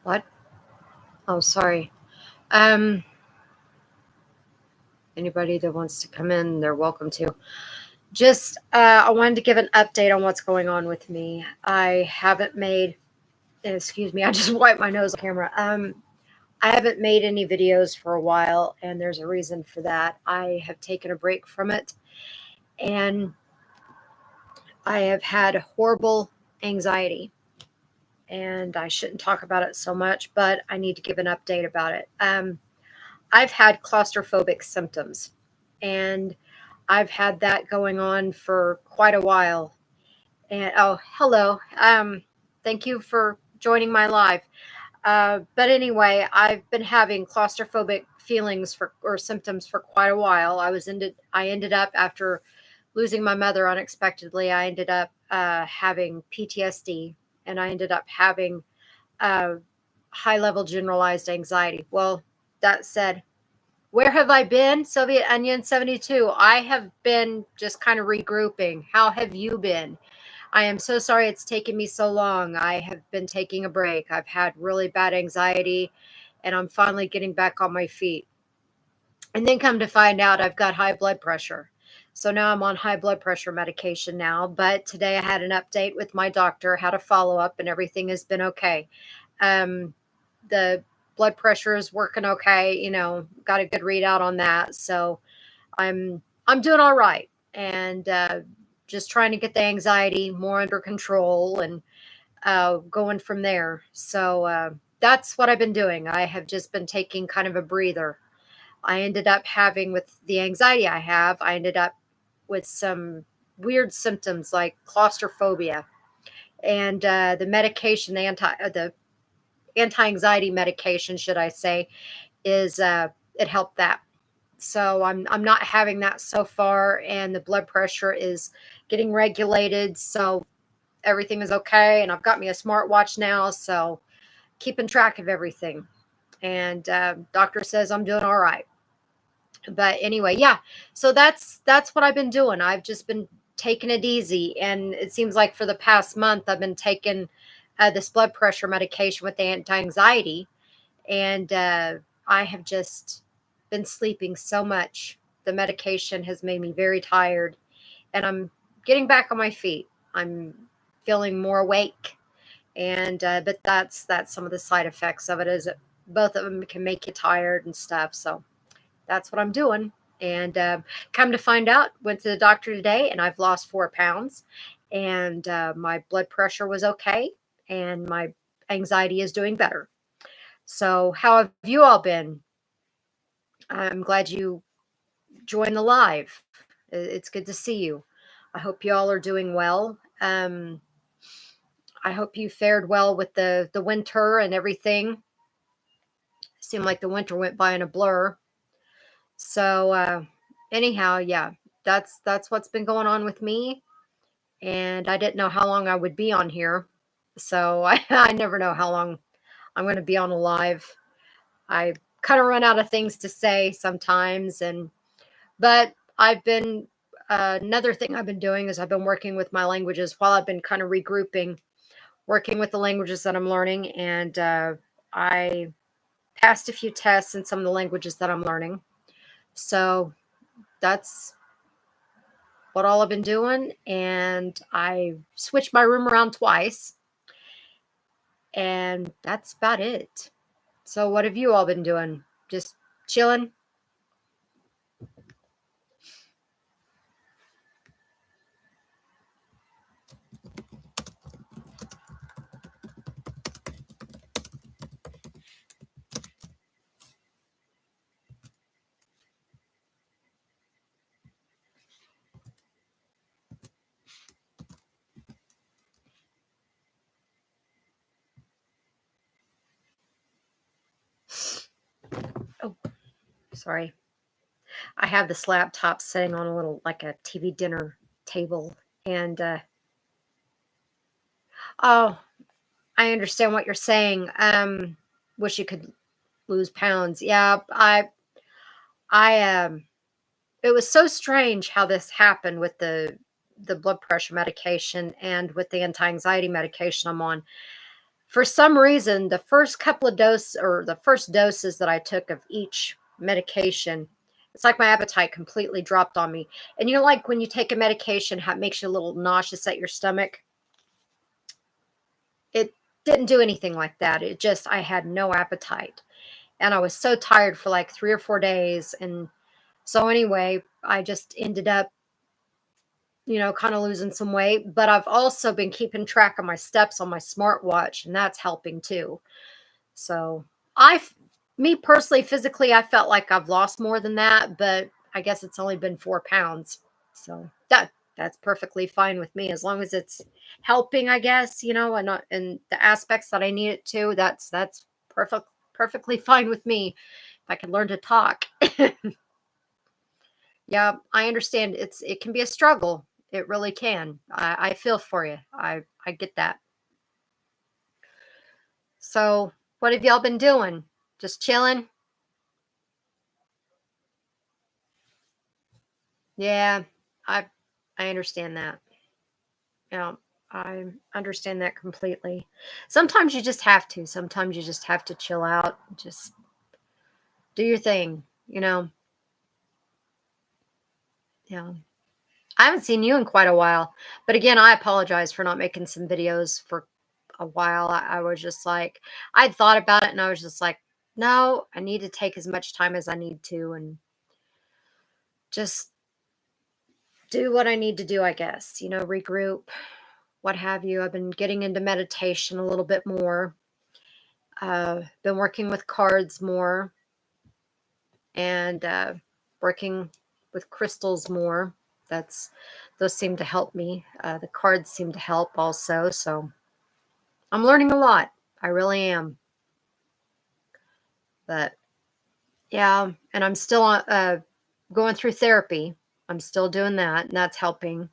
What? Oh, sorry. Um, Anybody that wants to come in, they're welcome to. Just, I wanted to give an update on what's going on with me. I haven't made, excuse me, I just wiped my nose on camera. I haven't made any videos for a while, and there's a reason for that. I have taken a break from it, and I have had horrible anxiety. And I shouldn't talk about it so much, but I need to give an update about it. I've had claustrophobic symptoms, and I've had that going on for quite a while. And oh, hello. Thank you for joining my live. But anyway, I've been having claustrophobic feelings for or symptoms for quite a while. I ended up after losing my mother unexpectedly. I ended up having PTSD, and I ended up having uh, high level generalized anxiety. Well, that said, where have I been? Soviet Onion 72. I have been just kind of regrouping. How have you been? I am so sorry it's taken me so long. I have been taking a break. I've had really bad anxiety, and I'm finally getting back on my feet. And then come to find out I've got high blood pressure. So now I'm on high blood pressure medication now. But today I had an update with my doctor, had a follow up, and everything has been okay. Um, the blood pressure is working okay. Got a good readout on that. So I'm doing all right, and just trying to get the anxiety more under control and going from there. So that's what I've been doing. I have just been taking kind of a breather. I ended up having with the anxiety I have. I ended up with some weird symptoms like claustrophobia, and the medication, the anti-anxiety medication, should I say, is it helped that. So I'm not having that so far, and the blood pressure is getting regulated. So everything is okay, and I've got me a smartwatch now, so keeping track of everything. And doctor says I'm doing all right. But anyway, yeah. So that's what I've been doing. I've just been taking it easy, and it seems like for the past month I've been taking this blood pressure medication with the anti-anxiety, and I have just been sleeping so much. The medication has made me very tired, and I'm getting back on my feet. I'm feeling more awake, and but that's some of the side effects of it. Is that both of them can make you tired and stuff. So that's what I'm doing. And come to find out, went to the doctor today, and I've lost 4 pounds, and my blood pressure was okay, and my anxiety is doing better. So, how have you all been? I'm glad you joined the live. It's good to see you. I hope you all are doing well. I hope you fared well with the winter and everything. Seemed like the winter went by in a blur. So, anyhow, yeah, that's what's been going on with me. And I didn't know how long I would be on here, so I never know how long I'm going to be on a live. I kind of run out of things to say sometimes, and but I've been another thing I've been doing is I've been working with my languages while I've been kind of regrouping, working with the languages that I'm learning, and I passed a few tests in some of the languages that I'm learning. So that's what all I've been doing, and I switched my room around twice, and that's about it. So what have you all been doing? Just chilling? Oh, sorry. I have this laptop sitting on a little like a TV dinner table, and oh, I understand what you're saying. Wish you could lose pounds. Yeah, I it was so strange how this happened with the blood pressure medication and with the anti-anxiety medication I'm on. For some reason, the first couple of doses or the first doses that I took of each medication, it's like my appetite completely dropped on me. And you know, like when you take a medication, how it makes you a little nauseous at your stomach? It didn't do anything like that. It just, I had no appetite. And I was so tired for like 3 or 4 days. And so, anyway, I just ended up, kind of losing some weight. But I've also been keeping track of my steps on my smartwatch, and that's helping too. So I, me personally, physically, I felt like I've lost more than that, but I guess it's only been 4 pounds. So that's perfectly fine with me as long as it's helping, I guess, and not in the aspects that I need it to. That's perfectly fine with me. If I can learn to talk. Yeah, I understand. It can be a struggle. It really can. I feel for you. I get that. So what have y'all been doing? Just chilling? Yeah, I I understand that. Yeah, I understand that completely. Sometimes you just have to. Sometimes you just have to chill out. Just do your thing, you know. Yeah. I haven't seen you in quite a while. But again, I apologize for not making some videos for a while. I was just like, I'd thought about it and I was just like, no, I need to take as much time as I need to and just do what I need to do, I guess, regroup, what have you. I've been getting into meditation a little bit more. Been working with cards more and working with crystals more. That's those seem to help me. The cards seem to help also. So I'm learning a lot. I really am. But yeah, and I'm still going through therapy. I'm still doing that, and that's helping.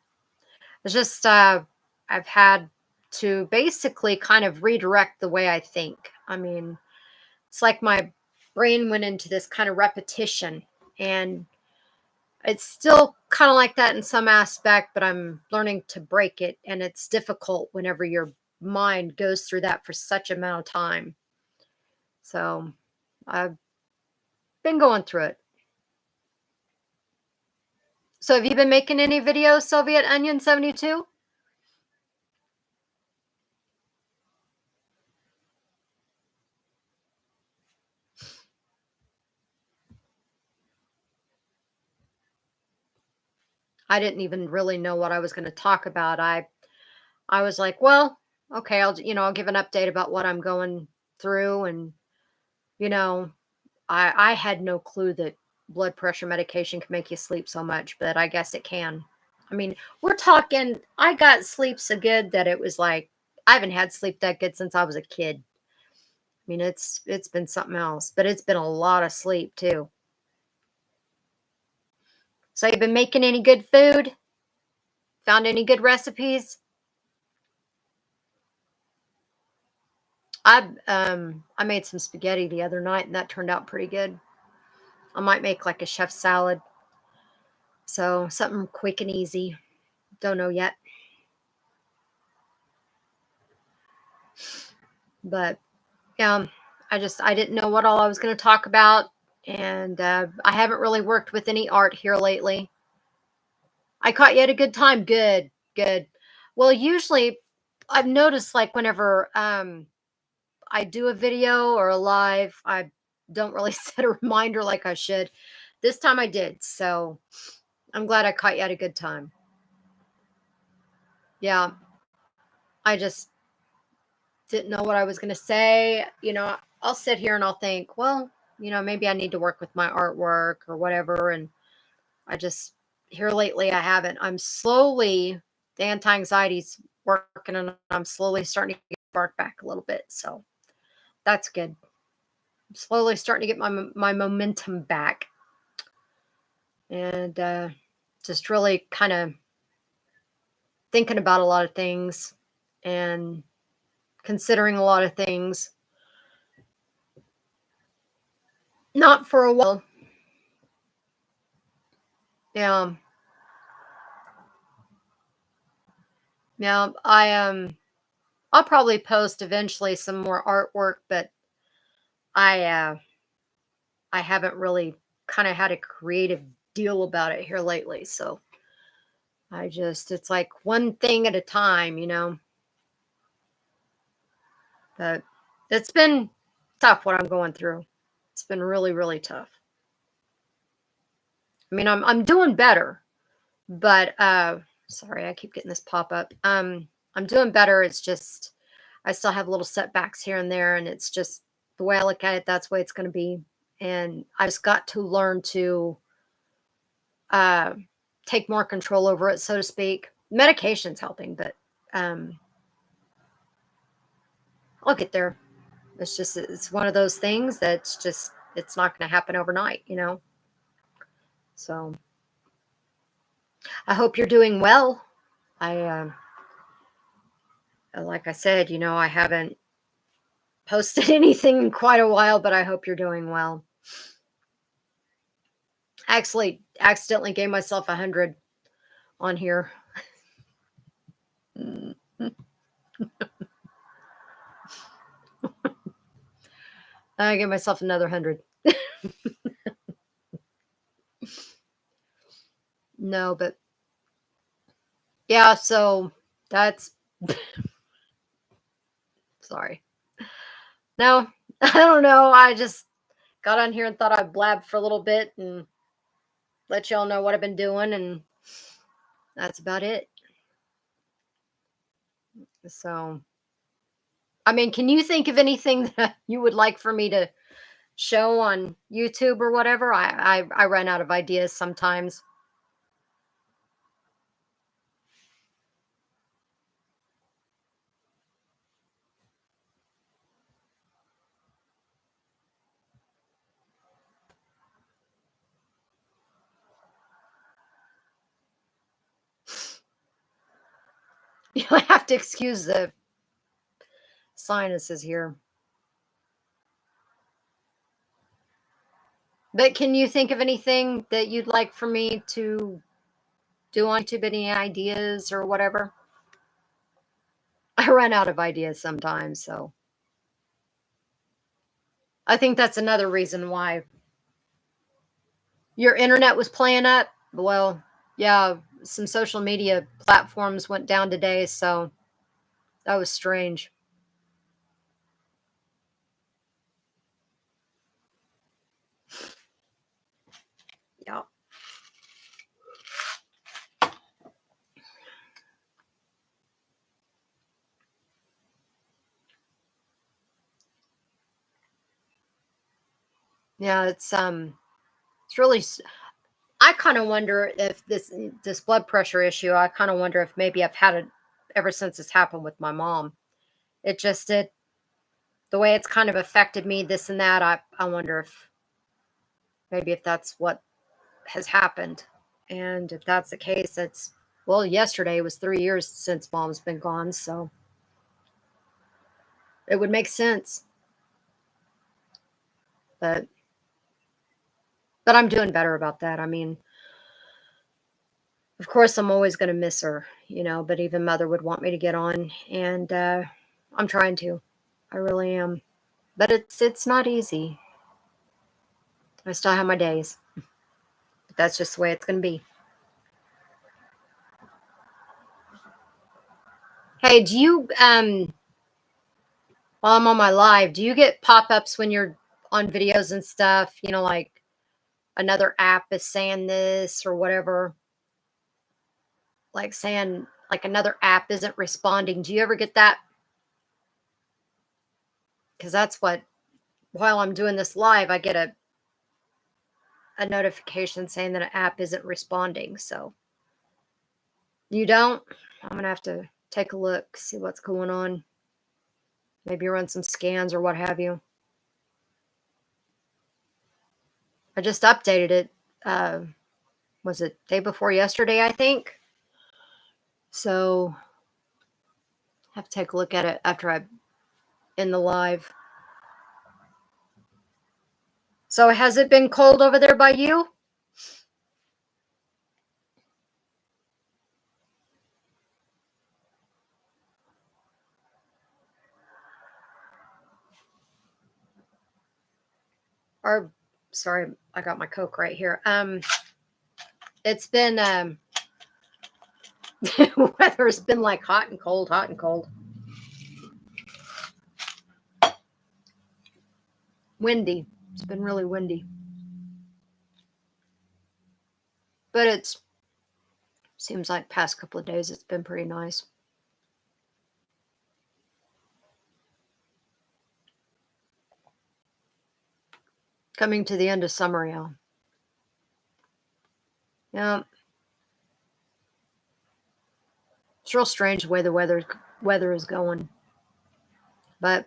It's just I've had to basically kind of redirect the way I think. I mean, it's like my brain went into this kind of repetition, and it's still kind of like that in some aspect, but I'm learning to break it, and it's difficult whenever your mind goes through that for such amount of time. So I've been going through it. So have you been making any videos, Soviet Onion 72? I didn't even really know what I was going to talk about. I was like, well, okay, I'll give an update about what I'm going through, and you know, I had no clue that blood pressure medication can make you sleep so much, but I guess it can. I mean, we're talking I got sleep so good that it was like I haven't had sleep that good since I was a kid. I mean, it's been something else, but it's been a lot of sleep too. So you've been making any good food? Found any good recipes? I made some spaghetti the other night and that turned out pretty good. I might make like a chef salad. So something quick and easy. Don't know yet. But yeah, I didn't know what all I was going to talk about, and I haven't really worked with any art here lately. I caught you at a good time. Good, good. Well, usually I've noticed like whenever I do a video or a live, I don't really set a reminder like I should. This time I did, so I'm glad I caught you at a good time. Yeah, I just didn't know what I was going to say. I'll sit here and I'll think, well, maybe I need to work with my artwork or whatever. And I just, here lately, I haven't. I'm slowly, the anti anxiety's working and I'm slowly starting to get spark back a little bit. So that's good. I'm slowly starting to get my momentum back and just really kind of thinking about a lot of things and considering a lot of things. Not for a while. Yeah. Yeah. I'll probably post eventually some more artwork, but I uh I haven't really kind of had a creative deal about it here lately. So it's like one thing at a time, but it's been tough what I'm going through. It's been really, really tough. I mean, I'm doing better, but sorry, I keep getting this pop up. I'm doing better. It's just I still have little setbacks here and there, and it's just the way I look at it, that's the way it's going to be. And I just got to learn to uh, take more control over it, so to speak. Medication's helping, but um, I'll get there. It's one of those things that's just it's not going to happen overnight. So I hope you're doing well. I like I said, I haven't posted anything in quite a while, but I hope you're doing well. I actually accidentally gave myself 100 on here. I gave myself another 100. No, but yeah, so that's sorry. No, I don't know. I just got on here and thought I'd blab for a little bit and let y'all know what I've been doing, and that's about it. So, I mean, can you think of anything that you would like for me to show on YouTube or whatever? I run out of ideas sometimes. You'll have to excuse the sinuses here. But can you think of anything that you'd like for me to do on YouTube? Any ideas or whatever? I run out of ideas sometimes, so I think that's another reason why your internet was playing up. Well, yeah, some social media platforms went down today, so that was strange. Yeah. Yeah, it's really I kind of wonder if this blood pressure issue, I kind of wonder if maybe I've had it ever since this happened with my mom. It the way it's kind of affected me, this and that. I wonder if maybe if that's what has happened. And if that's the case, it's well, yesterday was 3 years since mom's been gone, so it would make sense. But I'm doing better about that. I mean, of course I'm always gonna miss her, but even mother would want me to get on, and I'm trying to. I really am. But it's not easy. I still have my days. But that's just the way it's gonna be. Hey, do you while I'm on my live, do you get pop-ups when you're on videos and stuff? Like another app is saying this or whatever, like saying like another app isn't responding. Do you ever get that? Because that's what while I'm doing this live, I get a notification saying that an app isn't responding. So you don't? I'm gonna have to take a look, see what's going on. Maybe run some scans or what have you. I just updated it. Uh, was it day before yesterday? I think. So have to take a look at it after I in the live. So has it been cold over there by you? Or sorry, I got my Coke right here. It's been weather's been like hot and cold, hot and cold. Windy. It's been really windy. But it's seems like past couple of days it's been pretty nice. Coming to the end of summer, yeah. Yeah. It's real strange the way the weather is going. But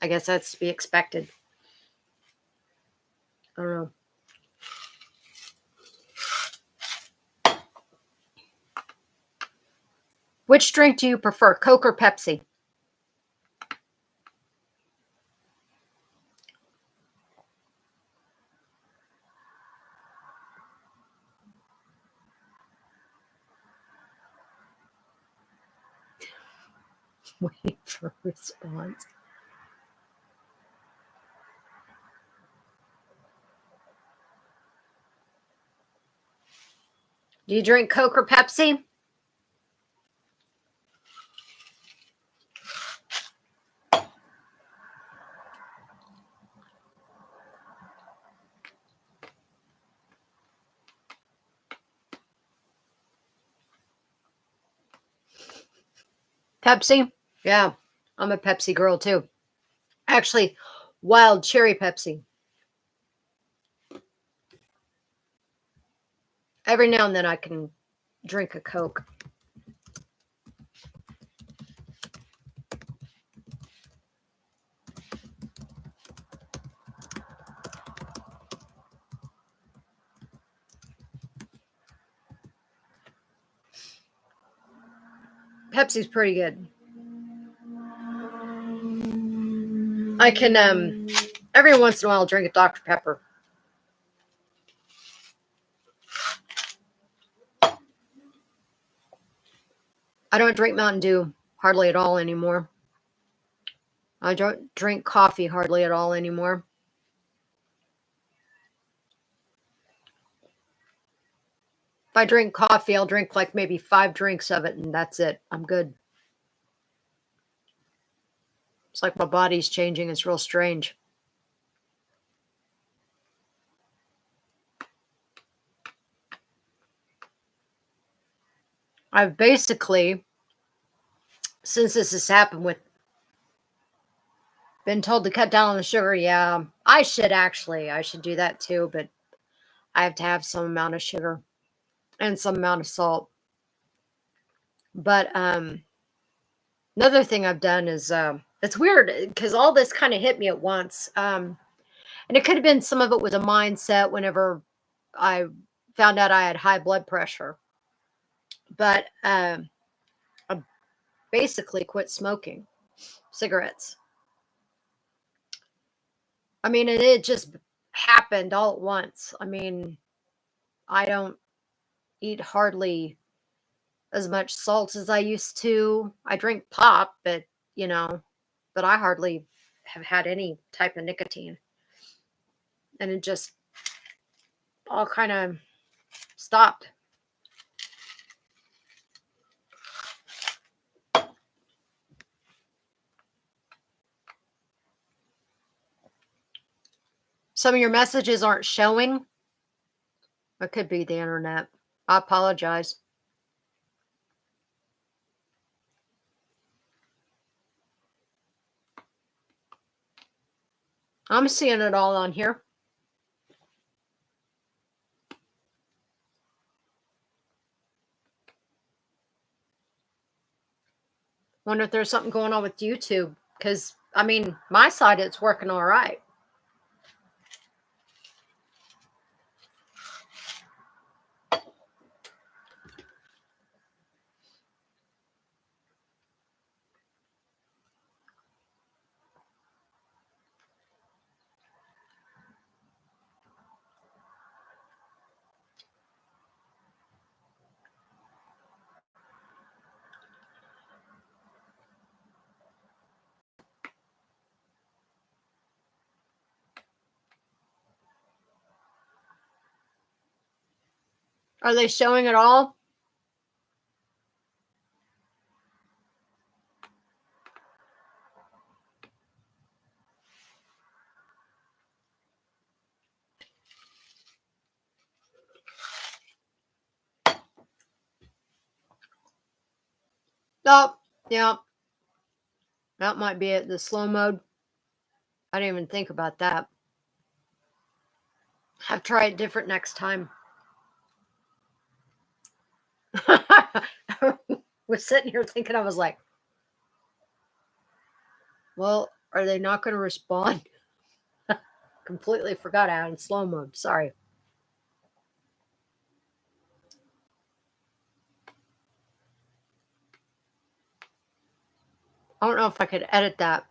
I guess that's to be expected. I don't know. Which drink do you prefer, Coke or Pepsi? Waiting for a response. Do you drink Coke or Pepsi? Pepsi? Yeah, I'm a Pepsi girl too. Actually, wild cherry Pepsi. Every now and then I can drink a Coke. Pepsi's pretty good. I can every once in a while drink a Dr. Pepper. I don't drink Mountain Dew hardly at all anymore. I don't drink coffee hardly at all anymore. If I drink coffee, I'll drink like maybe 5 drinks of it and that's it. I'm good. It's like my body's changing. It's real strange. I've basically, since this has happened with, been told to cut down on the sugar. Yeah, I should actually. I should do that too, but I have to have some amount of sugar and some amount of salt. But another thing I've done is it's weird because all this kind of hit me at once. And it could have been some of it was a mindset whenever I found out I had high blood pressure. But I basically quit smoking cigarettes. I mean, and it just happened all at once. I mean, I don't eat hardly as much salt as I used to. I drink pop, but you know, but I hardly have had any type of nicotine. And it just all kind of stopped. Some of your messages aren't showing. It could be the internet. I apologize. I'm seeing it all on here. Wonder if there's something going on with YouTube. Because, I mean, my side, it's working all right. Are they showing it all? Oh, yeah. That might be it. The slow mode. I didn't even think about that. Have try it different next time. Was sitting here thinking, I was like, well, are they not going to respond? Completely forgot out in slow mode. Sorry. I don't know if I could edit that.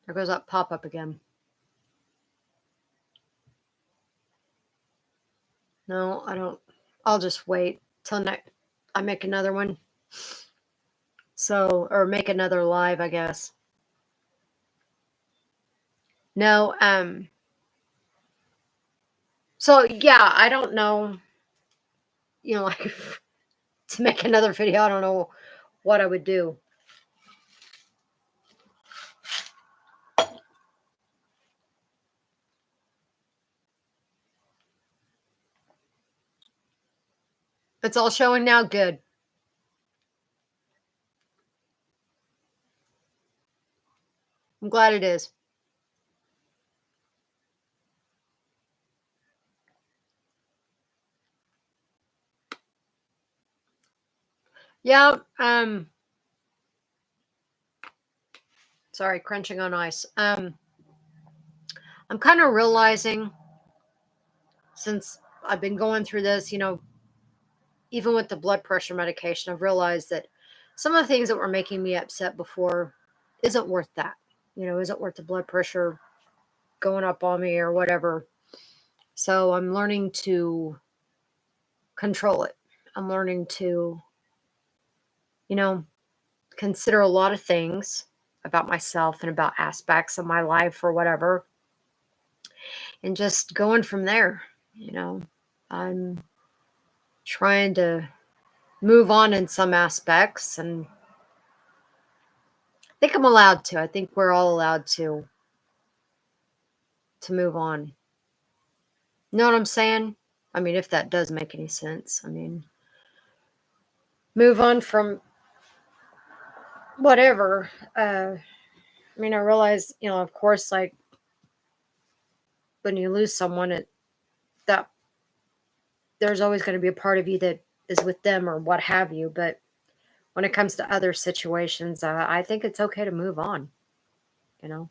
There goes that pop up again. No, I don't. I'll just wait till I make another one. So, or make another live, I guess. No, so yeah, I don't know, like to make another video, I don't know what I would do. It's all showing now. Good. I'm glad it is. Yeah, sorry, crunching on ice. I'm kind of realizing since I've been going through this, even with the blood pressure medication, I've realized that some of the things that were making me upset before isn't worth that. Isn't worth the blood pressure going up on me or whatever. So I'm learning to control it. I'm learning to, you know, consider a lot of things about myself and about aspects of my life or whatever, and just going from there. I'm trying to move on in some aspects, and I think I'm allowed to. I think we're all allowed to move on. You know what I'm saying? I mean, if that does make any sense. I mean, move on from whatever. I realize, of course, like when you lose someone, that there's always going to be a part of you that is with them or what have you. But when it comes to other situations, I think it's okay to move on. You know,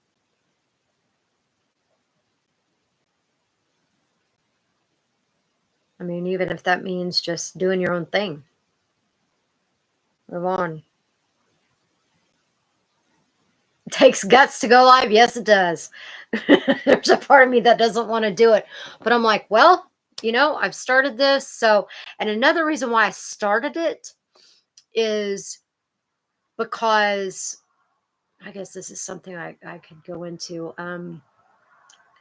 even if that means just doing your own thing, move on. It takes guts to go live. Yes, it does. There's a part of me that doesn't want to do it, but I'm like, well, I've started this. So, and another reason why I started it is because I guess this is something I could go into.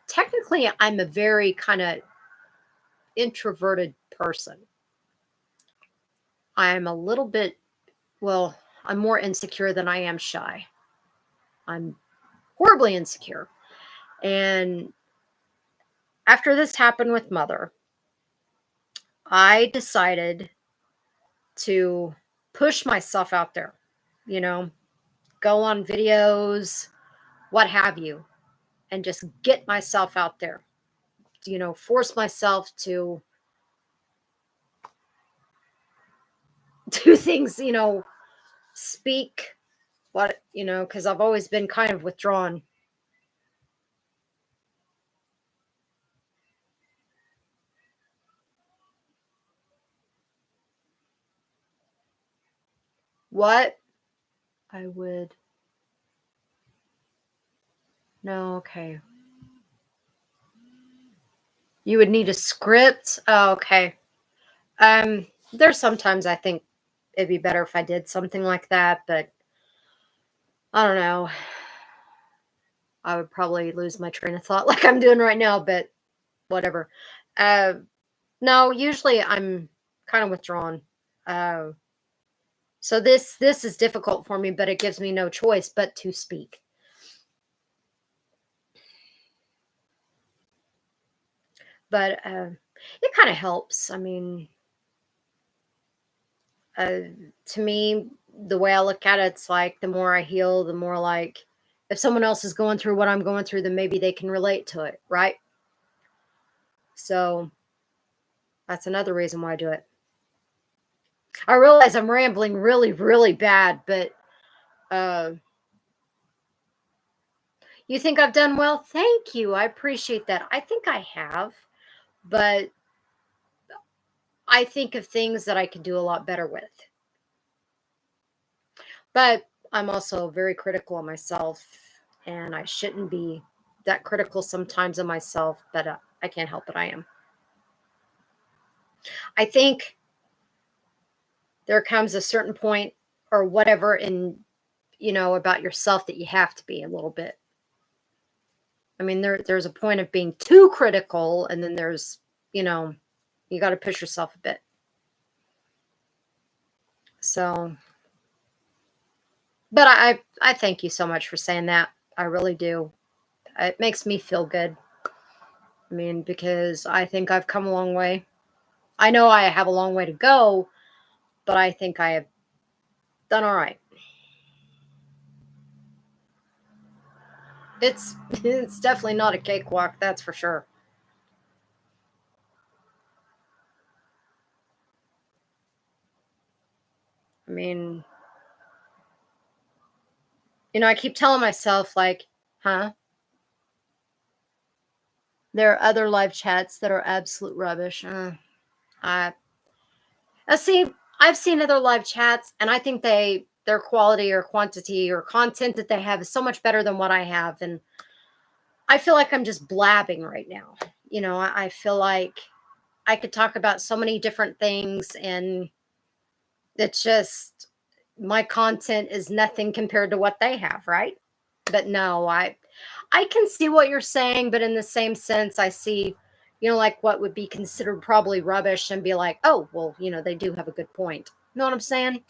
Technically, I'm a very kind of introverted person. I'm a little bit, well, I'm more insecure than I am shy. I'm horribly insecure. And after this happened with Mother, I decided to push myself out there, you know, go on videos, what have you, and just get myself out there, force myself to do things, speak what, because I've always been kind of withdrawn. What I would, no, okay. You would need a script. Oh, okay. There's sometimes I think it'd be better if I did something like that, but I don't know. I would probably lose my train of thought like I'm doing right now, but whatever. Uh, no, usually I'm kind of withdrawn. Uh, so this is difficult for me, but it gives me no choice but to speak. But it kind of helps. I mean, uh, to me, the way I look at it, it's like the more I heal, the more like if someone else is going through what I'm going through, then maybe they can relate to it, right? So that's another reason why I do it. I realize I'm rambling really, really bad, but uh, you think I've done well? Thank you. I appreciate that. I think I have, but I think of things that I could do a lot better with. But I'm also very critical of myself, and I shouldn't be that critical sometimes of myself, but I can't help it. I am. I think there comes a certain point or whatever in, about yourself that you have to be a little bit. I mean, there's a point of being too critical, and then there's, you know, you got to push yourself a bit. So, but I thank you so much for saying that. I really do. It makes me feel good. I mean, because I think I've come a long way. I know I have a long way to go, but I think I have done all right. It's it's definitely not a cakewalk, that's for sure. I mean, I keep telling myself like, huh? There are other live chats that are absolute rubbish. I see. I've seen other live chats, and I think their quality or quantity or content that they have is so much better than what I have, and I feel like I'm just blabbing right now. I feel like I could talk about so many different things, and it's just my content is nothing compared to what they have, right? But no, I can see what you're saying, but in the same sense, I see, like what would be considered probably rubbish and be like, oh, well, they do have a good point. You know what I'm saying?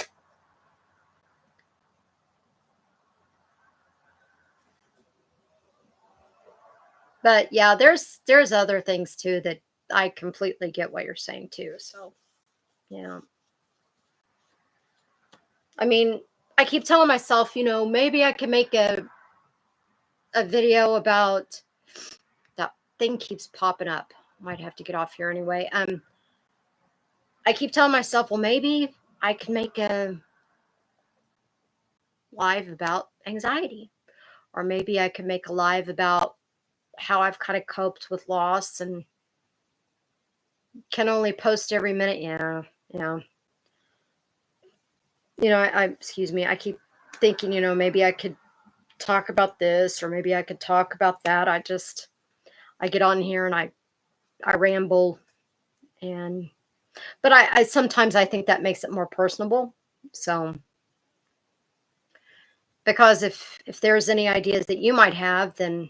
But yeah, there's other things too that I completely get what you're saying too. So yeah. I mean, I keep telling myself, maybe I can make a video about that thing keeps popping up. Might have to get off here anyway. I keep telling myself, well, maybe I can make a live about anxiety, or maybe I can make a live about how I've kind of coped with loss and can only post every minute. Yeah, yeah. Excuse me. I keep thinking, maybe I could talk about this, or maybe I could talk about that. I get on here and I ramble, and but I sometimes I think that makes it more personable. So because if there's any ideas that you might have, then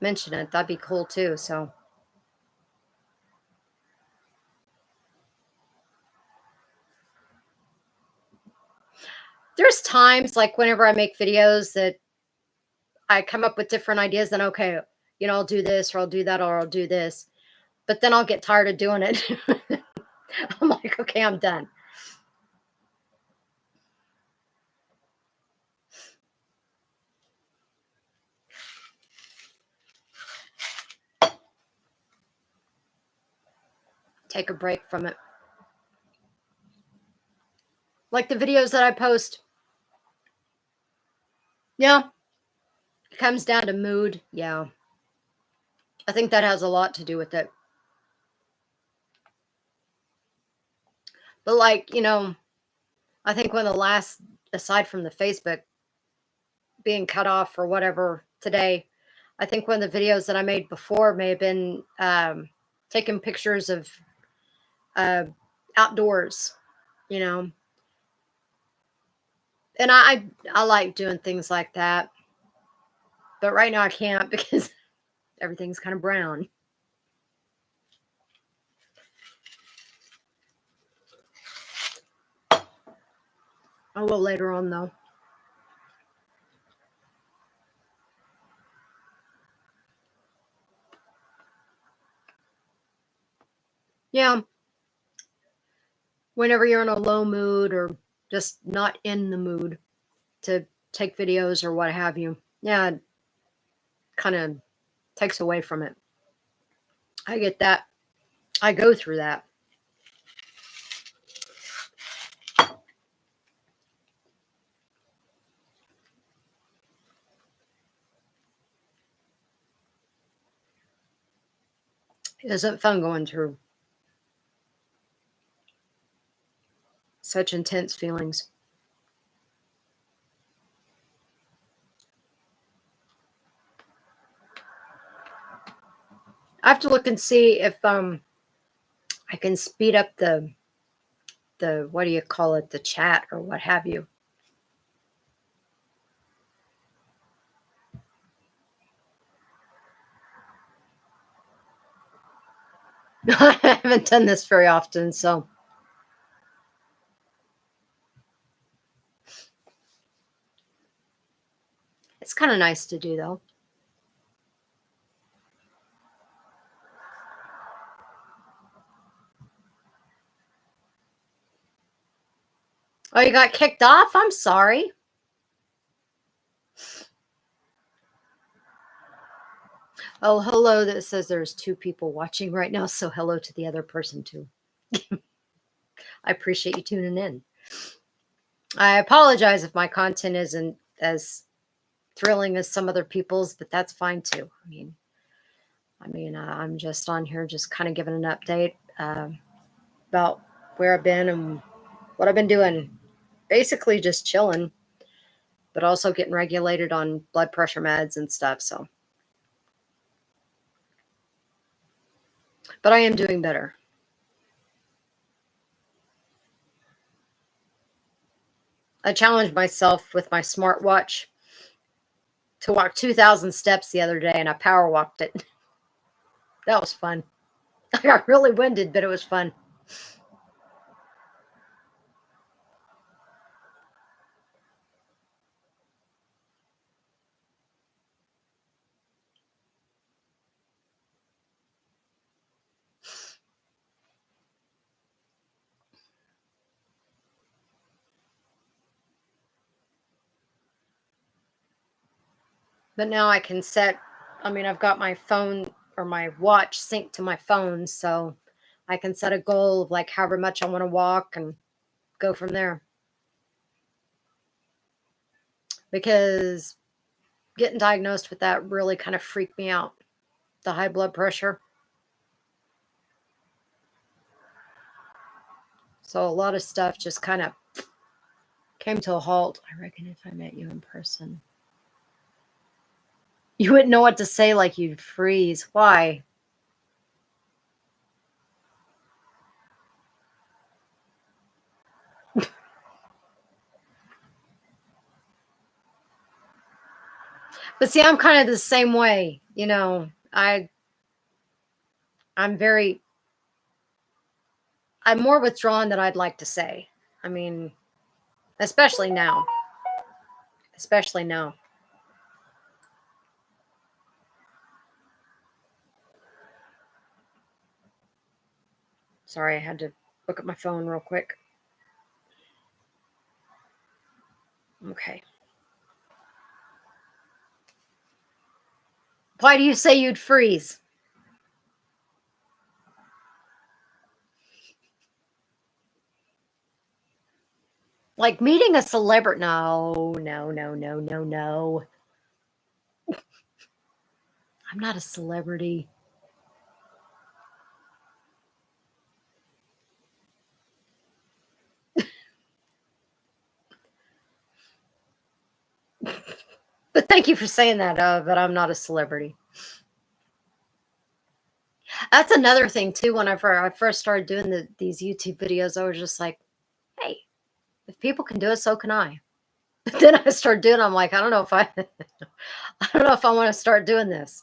mention it. That'd be cool too. So there's times like whenever I make videos that I come up with different ideas, then okay, I'll do this or I'll do that or I'll do this. But then I'll get tired of doing it. I'm like, okay, I'm done. Take a break from it. Like the videos that I post, yeah, it comes down to mood. Yeah. I think that has a lot to do with it. But like, I think one of the last, aside from the Facebook being cut off or whatever today, I think one of the videos that I made before may have been taking pictures of uh, outdoors, you know, and I like doing things like that. But right now I can't because everything's kind of brown. A little later on, though. Yeah, whenever you're in a low mood or just not in the mood to take videos or what have you, yeah, it kind of takes away from it. I get that. I go through that. It isn't fun going through such intense feelings. I have to look and see if I can speed up the what do you call it, the chat or what have you. I haven't done this very often, so it's kind of nice to do though. Oh, you got kicked off? I'm sorry. Oh, hello. That says there's two people watching right now, so hello to the other person too. I appreciate you tuning in. I apologize if my content isn't as thrilling as some other people's, but that's fine too. I'm just on here, just kind of giving an update about where I've been and what I've been doing. Basically, just chilling, but also getting regulated on blood pressure meds and stuff. So, but I am doing better. I challenged myself with my smartwatch to walk 2,000 steps the other day, and I power walked it. That was fun. I got really winded, but it was fun. But now I can set, I've got my phone or my watch synced to my phone, so I can set a goal of like however much I want to walk and go from there. Because getting diagnosed with that really kind of freaked me out. The high blood pressure. So a lot of stuff just kind of came to a halt. I reckon if I met you in person, you wouldn't know what to say, like you'd freeze. Why? But see, I'm kind of the same way. I'm very, I'm more withdrawn than I'd like to say. I mean, especially now. Especially now. Sorry, I had to look at my phone real quick. Okay. Why do you say you'd freeze? Like meeting a celebrity? No, no, no, no, no, no. I'm not a celebrity. But thank you for saying that, but I'm not a celebrity. That's another thing too. Whenever I first started doing these YouTube videos, I was just like, hey, if people can do it, so can I. But then I start doing, I'm like, I don't know if I, I don't know if I want to start doing this.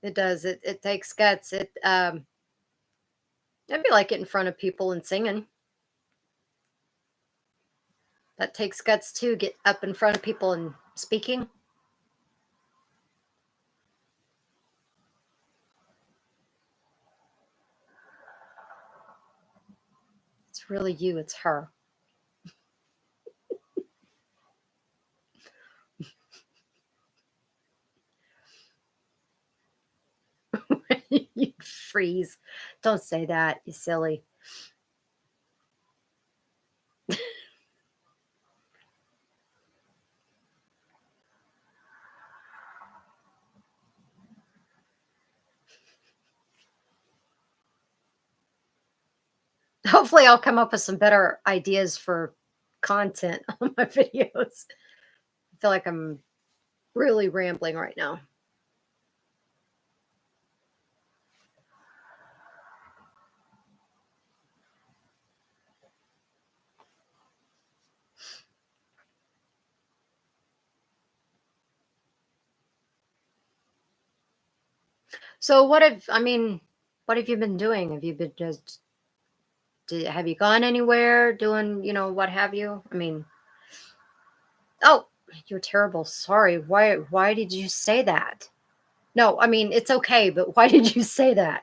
It does. It takes guts. It'd be like getting in front of people and singing. That takes guts too. Get up in front of people and speaking. It's really you. It's her. You freeze. Don't say that. You silly. Hopefully, I'll come up with some better ideas for content on my videos. I feel like I'm really rambling right now. So, what have you been doing? Have you been just, have you gone anywhere doing, what have you? Oh, you're terrible. Sorry. Why did you say that? No, it's okay, but why did you say that?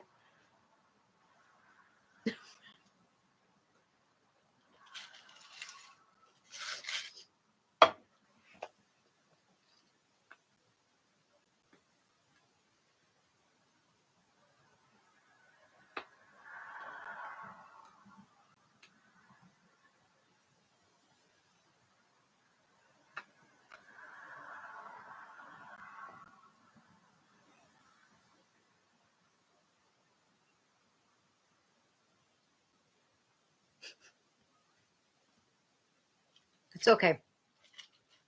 It's okay.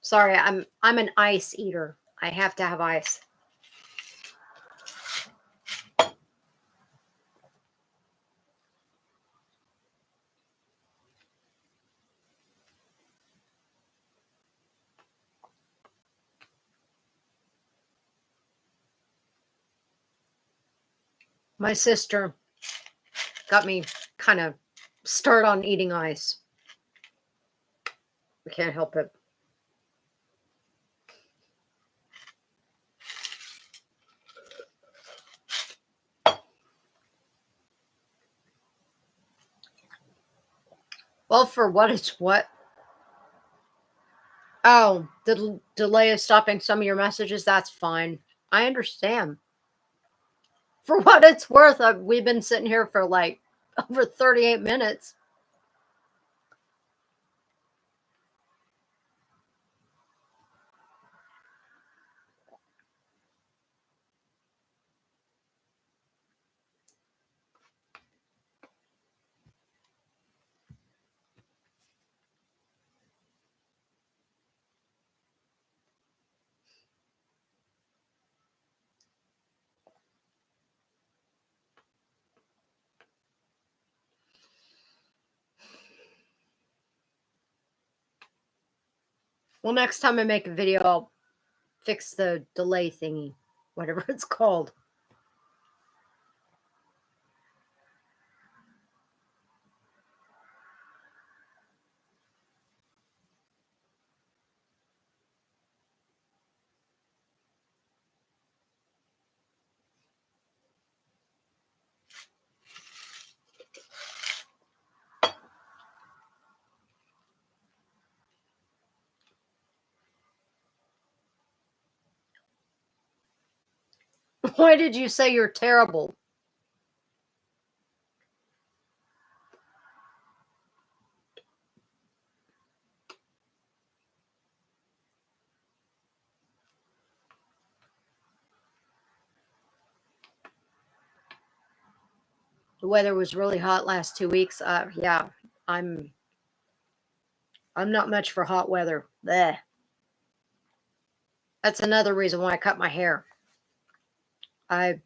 Sorry, I'm an ice eater. I have to have ice. My sister got me kind of start on eating ice. I can't help it. Well, for what it's what. Oh, the delay of stopping some of your messages, that's fine. I understand. For what it's worth, we've been sitting here for like over 38 minutes. Well, next time I make a video, I'll fix the delay thingy, whatever it's called. Why did you say you're terrible? The weather was really hot last 2 weeks. Yeah, I'm I'm not much for hot weather. Bleh. That's another reason why I cut my hair. I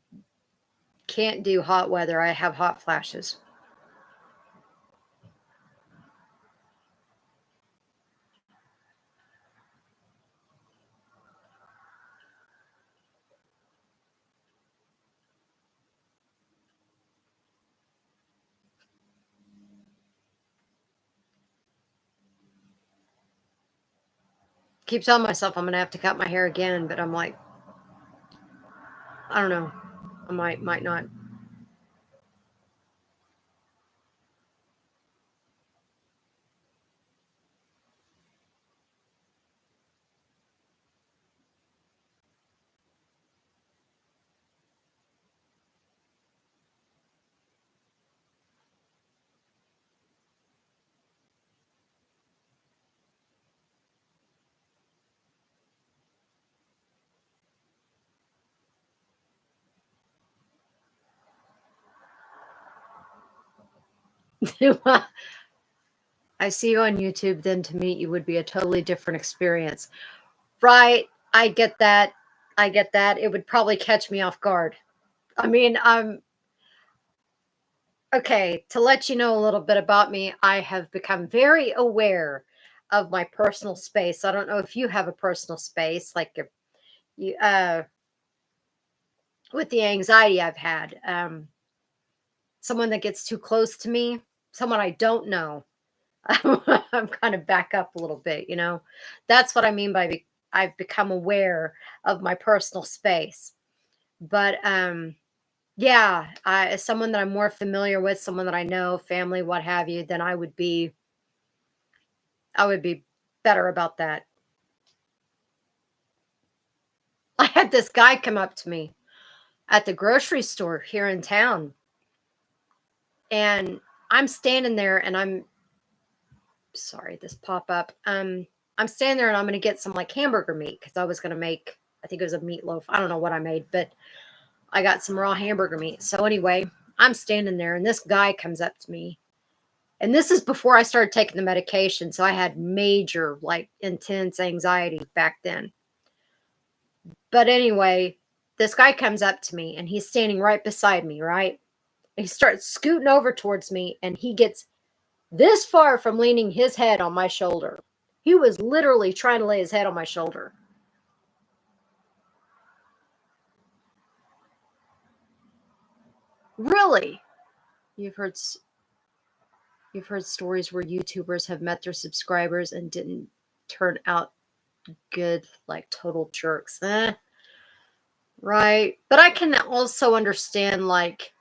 can't do hot weather. I have hot flashes. Keep telling myself I'm gonna have to cut my hair again, but I'm like, I don't know. I might not. I see you on YouTube, then to meet you would be a totally different experience. Right. I get that. I get that. It would probably catch me off guard. I mean, okay, to let you know a little bit about me, I have become very aware of my personal space. I don't know if you have a personal space, like if you with the anxiety I've had. Someone that gets too close to me, someone I don't know, I'm kind of back up a little bit, you know? That's what I mean by I've become aware of my personal space. But yeah, as someone that I'm more familiar with, someone that I know, family, what have you, then I would be better about that. I had this guy come up to me at the grocery store here in town, and I'm standing there and I'm sorry, this pop up. I'm standing there and I'm going to get some like hamburger meat because I was going to make, I think it was a meatloaf. I don't know what I made, but I got some raw hamburger meat. So anyway, I'm standing there and this guy comes up to me. And this is before I started taking the medication. So I had major, like intense anxiety back then. But anyway, this guy comes up to me and he's standing right beside me, right? And he starts scooting over towards me and he gets this far from leaning his head on my shoulder. He was literally trying to lay his head on my shoulder. Really? You've heard you've heard stories where YouTubers have met their subscribers and didn't turn out good, like total jerks. Right. But I can also understand, like,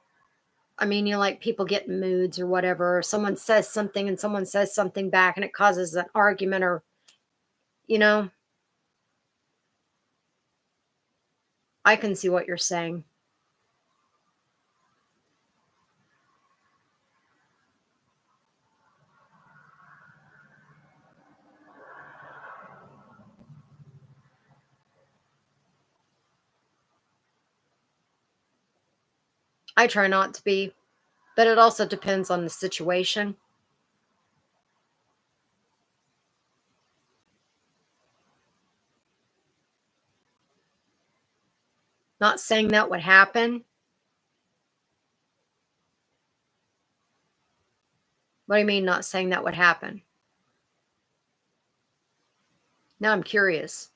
I mean, you know, like people get in moods or whatever. Or someone says something and someone says something back and it causes an argument or, you know, I can see what you're saying. I try not to be, but it also depends on the situation. Not saying that would happen. What do you mean, not saying that would happen? Now I'm curious.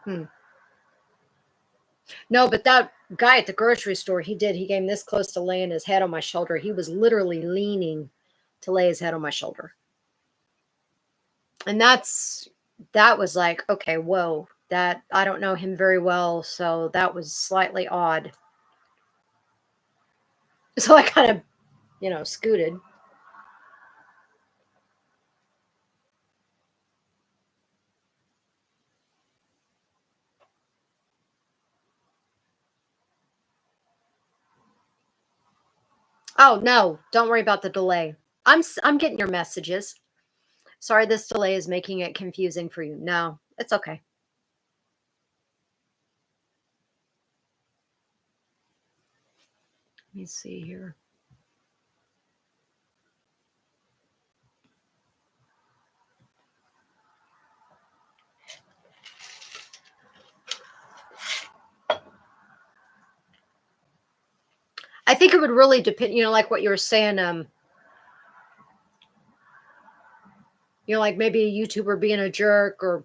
Hmm. No, but that guy at the grocery store, he did. He came this close to laying his head on my shoulder. He was literally leaning to lay his head on my shoulder. And that was like, okay, whoa, that I don't know him very well, so that was slightly odd. So I kind of, you know, scooted. Oh, no, don't worry about the delay. I'm getting your messages. Sorry this delay is making it confusing for you. No, it's okay. Let me see here. I think it would really depend, like what you were saying, like maybe a YouTuber being a jerk or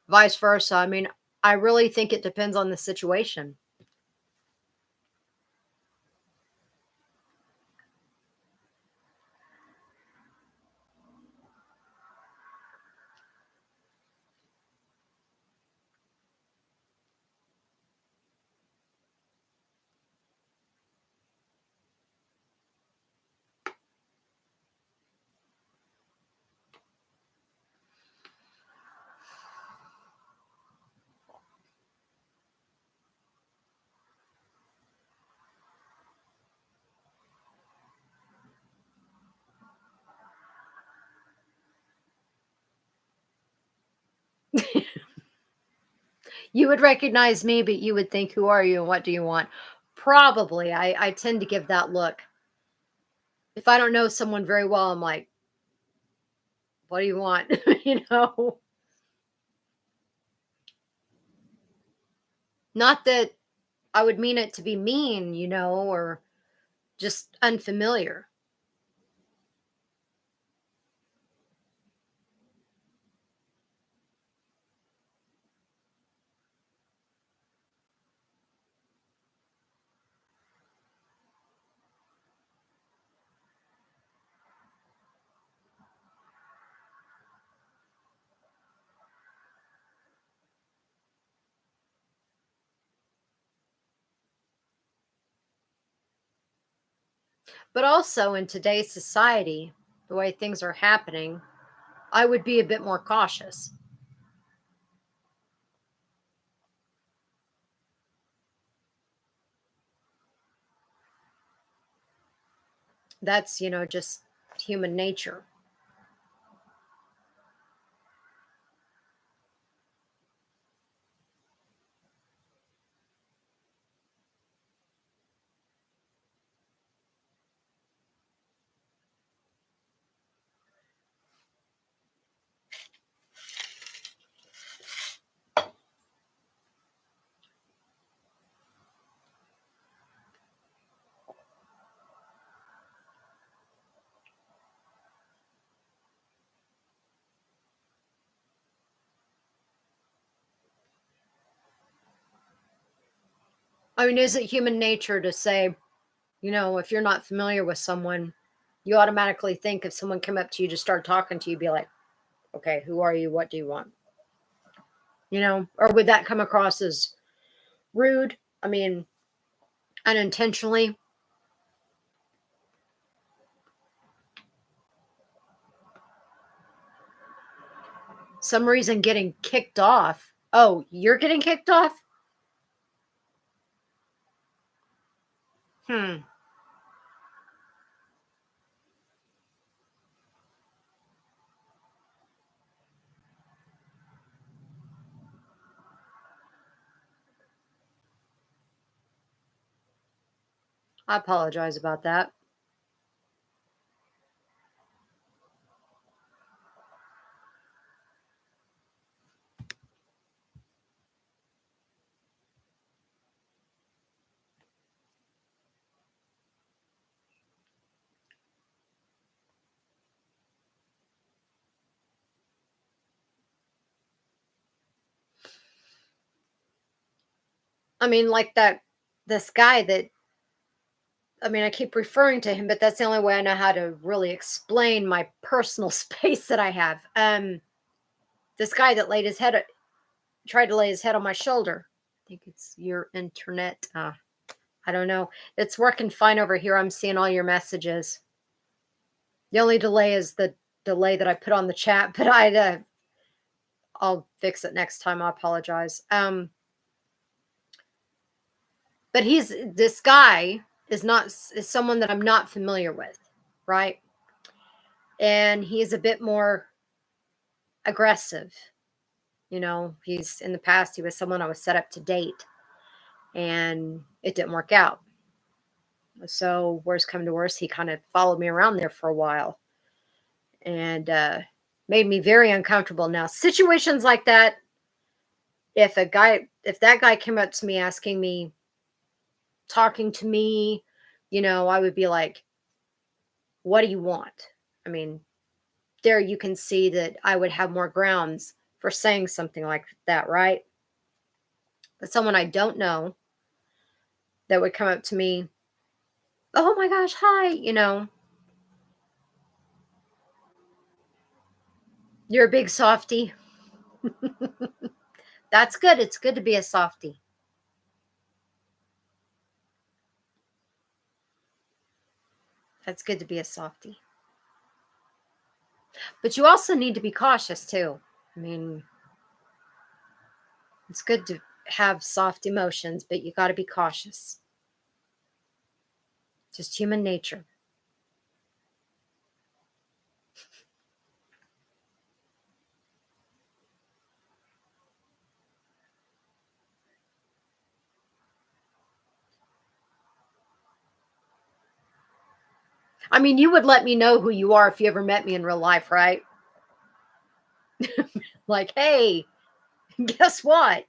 vice versa. I mean, I really think it depends on the situation. You would recognize me, but you would think, "Who are you and what do you want?" Probably. I tend to give that look. If I don't know someone very well, I'm like, "What do you want?" you know? Not that I would mean it to be mean, or just unfamiliar. But also in today's society, the way things are happening, I would be a bit more cautious. That's, just human nature. I mean, is it human nature to say, if you're not familiar with someone, you automatically think if someone come up to you to start talking to you, be like, okay, who are you? What do you want? Or would that come across as rude? I mean, unintentionally. Some reason getting kicked off. Oh, you're getting kicked off? Hmm. I apologize about that. I mean, like this guy that, I mean, I keep referring to him, but that's the only way I know how to really explain my personal space that I have. This guy that tried to lay his head on my shoulder. I think it's your internet. I don't know. It's working fine over here. I'm seeing all your messages. The only delay is the delay that I put on the chat, but I'll fix it next time. I apologize. But he's this guy. is someone that I'm not familiar with, right? And he's a bit more aggressive. He's in the past, he was someone I was set up to date, and it didn't work out. So, worst come to worst, he kind of followed me around there for a while and made me very uncomfortable. Now, situations like that, if that guy came up to me asking me, talking to me, I would be like, what do you want? I mean, there you can see that I would have more grounds for saying something like that, right? But someone I don't know that would come up to me, oh my gosh, hi, you're a big softy. That's good. It's good to be a softy. That's good to be a softy. But you also need to be cautious too. I mean, it's good to have soft emotions, but you got to be cautious. Just human nature. I mean, you would let me know who you are if you ever met me in real life, right? Like, hey, guess what?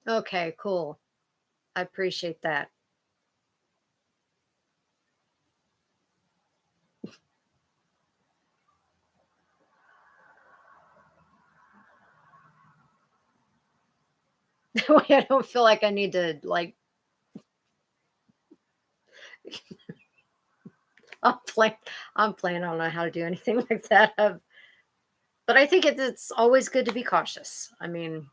Okay, cool. I appreciate that. That way I don't feel like I need to, like, I'm playing, I'm playing. I don't know how to do anything like that. But I think it's always good to be cautious. I mean,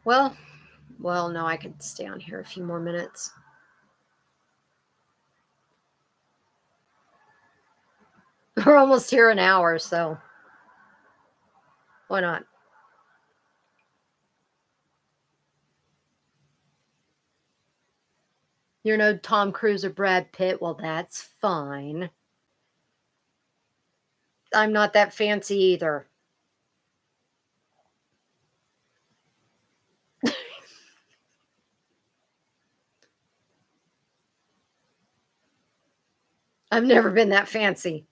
well, well, no, I could stay on here a few more minutes. We're almost here an hour, so why not? You're no Tom Cruise or Brad Pitt. Well, that's fine. I'm not that fancy either. I've never been that fancy.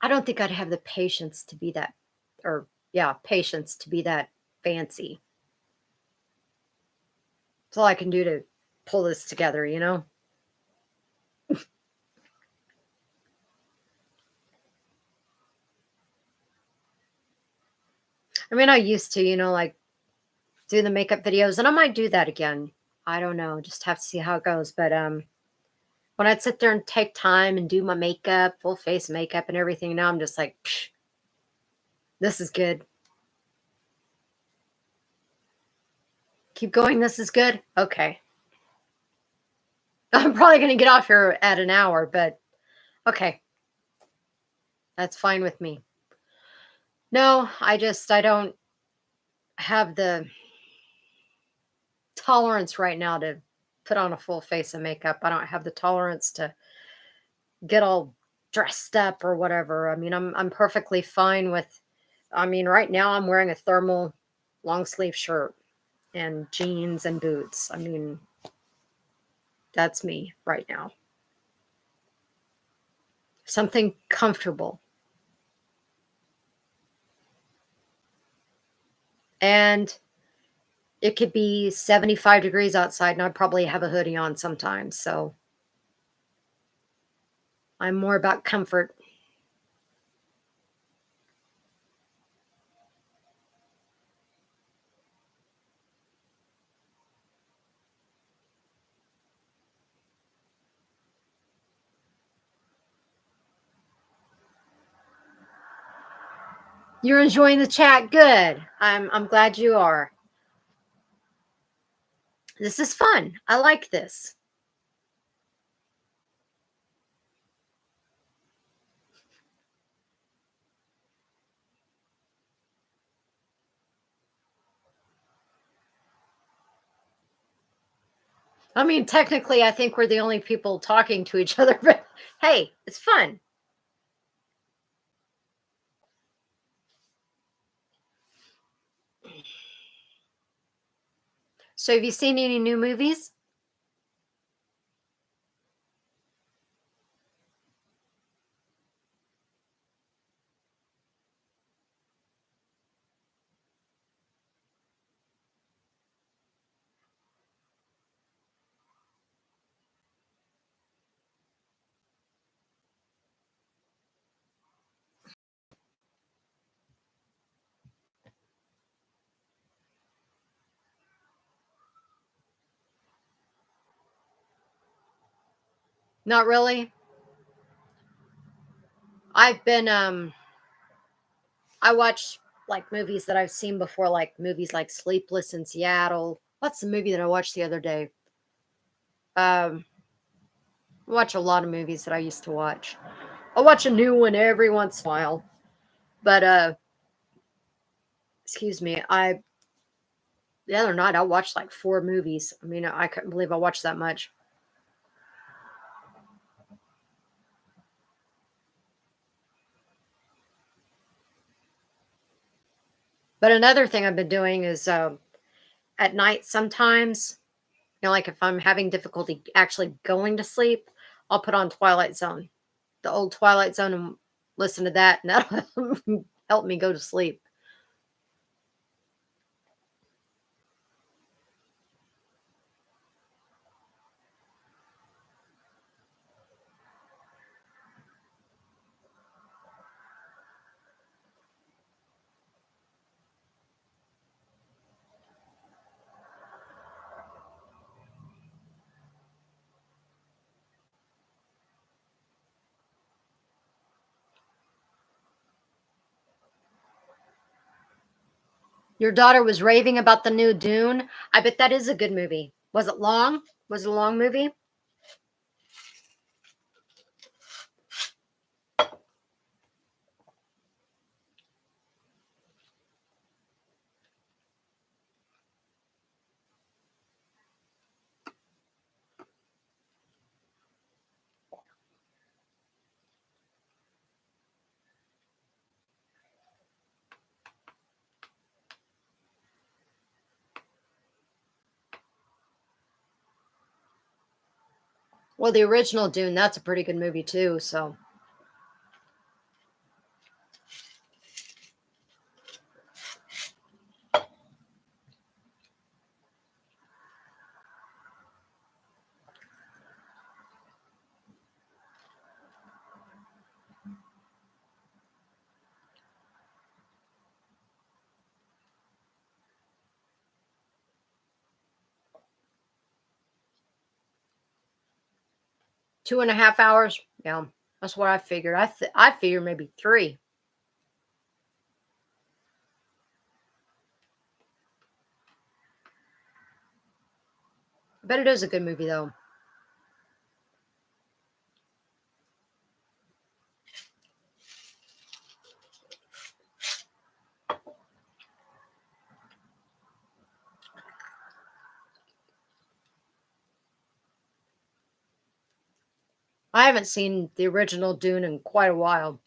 I don't think I'd have the patience to be that, or yeah, patience to be that fancy. It's all I can do to pull this together. I mean, I used to, like do the makeup videos, and I might do that again. I don't know, just have to see how it goes. But when I'd sit there and take time and do my makeup, full face makeup and everything, now I'm just like, psh, this is good. Keep going. This is good. Okay. I'm probably going to get off here at an hour, but okay. That's fine with me. No, I don't have the tolerance right now to put on a full face of makeup. I don't have the tolerance to get all dressed up or whatever. I mean, I'm perfectly fine with, I mean, right now I'm wearing a thermal long sleeve shirt and jeans and boots. I mean, that's me right now. Something comfortable. And it could be 75 degrees outside, and I probably have a hoodie on sometimes. So I'm more about comfort. You're enjoying the chat. Good. I'm glad you are. This is fun. I like this. I mean, technically, I think we're the only people talking to each other, but hey, it's fun. So, have you seen any new movies? Not really. I've been I watch like movies that I've seen before, like movies like Sleepless in Seattle. What's the movie that I watched the other day? Um, I watch a lot of movies that I used to watch. I watch a new one every once in a while. But excuse me, I the other night I watched like 4 movies. I mean, I couldn't believe I watched that much. But another thing I've been doing is at night sometimes, like if I'm having difficulty actually going to sleep, I'll put on Twilight Zone, the old Twilight Zone, and listen to that, and that'll help me go to sleep. Your daughter was raving about the new Dune. I bet that is a good movie. Was it long? Was it a long movie? Well, the original Dune, that's a pretty good movie too. So 2.5 hours. Yeah, that's what I figured. I figure maybe 3. I bet it is a good movie though. I haven't seen the original Dune in quite a while.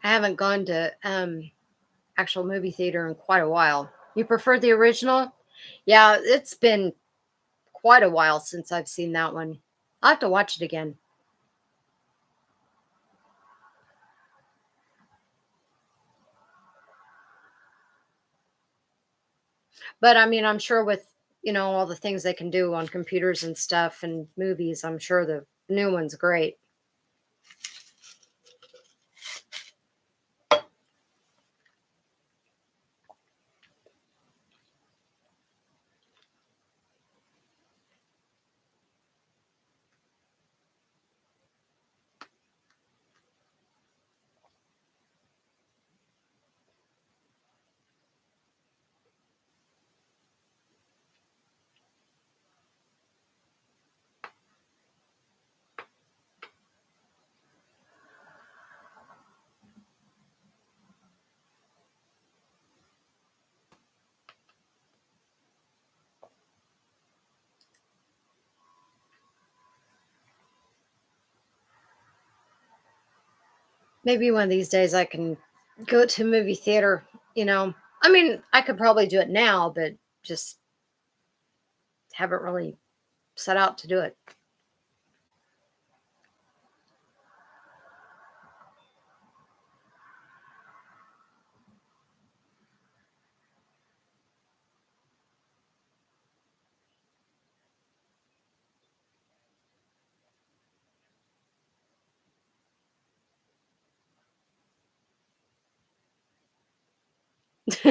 I haven't gone to actual movie theater in quite a while. You prefer the original? Yeah, it's been quite a while since I've seen that one. I'll have to watch it again. But I mean, I'm sure with, all the things they can do on computers and stuff and movies, I'm sure the new one's great. Maybe one of these days I can go to a movie theater, you know. I mean, I could probably do it now, but just haven't really set out to do it.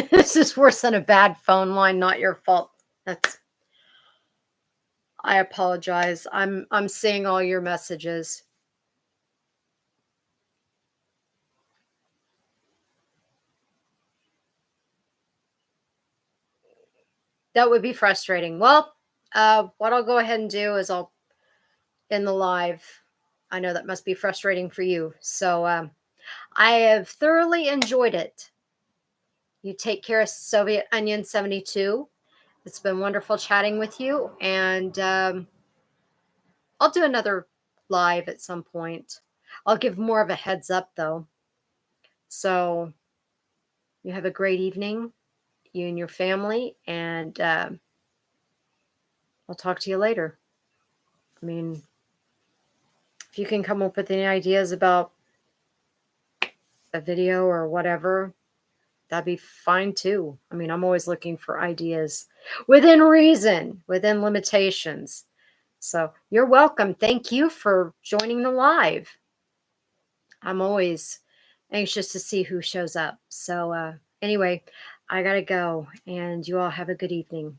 This is worse than a bad phone line, not your fault. That's I apologize. I'm seeing all your messages. That would be frustrating. Well, what I'll go ahead and do is I'll end the live. I know that must be frustrating for you. So I have thoroughly enjoyed it. You take care of Soviet Onion 72. It's been wonderful chatting with you. And I'll do another live at some point. I'll give more of a heads up, though. So you have a great evening, you and your family. And I'll talk to you later. I mean, if you can come up with any ideas about a video or whatever, that'd be fine too. I mean, I'm always looking for ideas within reason, within limitations. So you're welcome. Thank you for joining the live. I'm always anxious to see who shows up. So, anyway, I got to go, and you all have a good evening.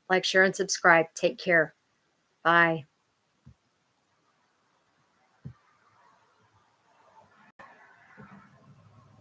Like, share, and subscribe. Take care. Bye.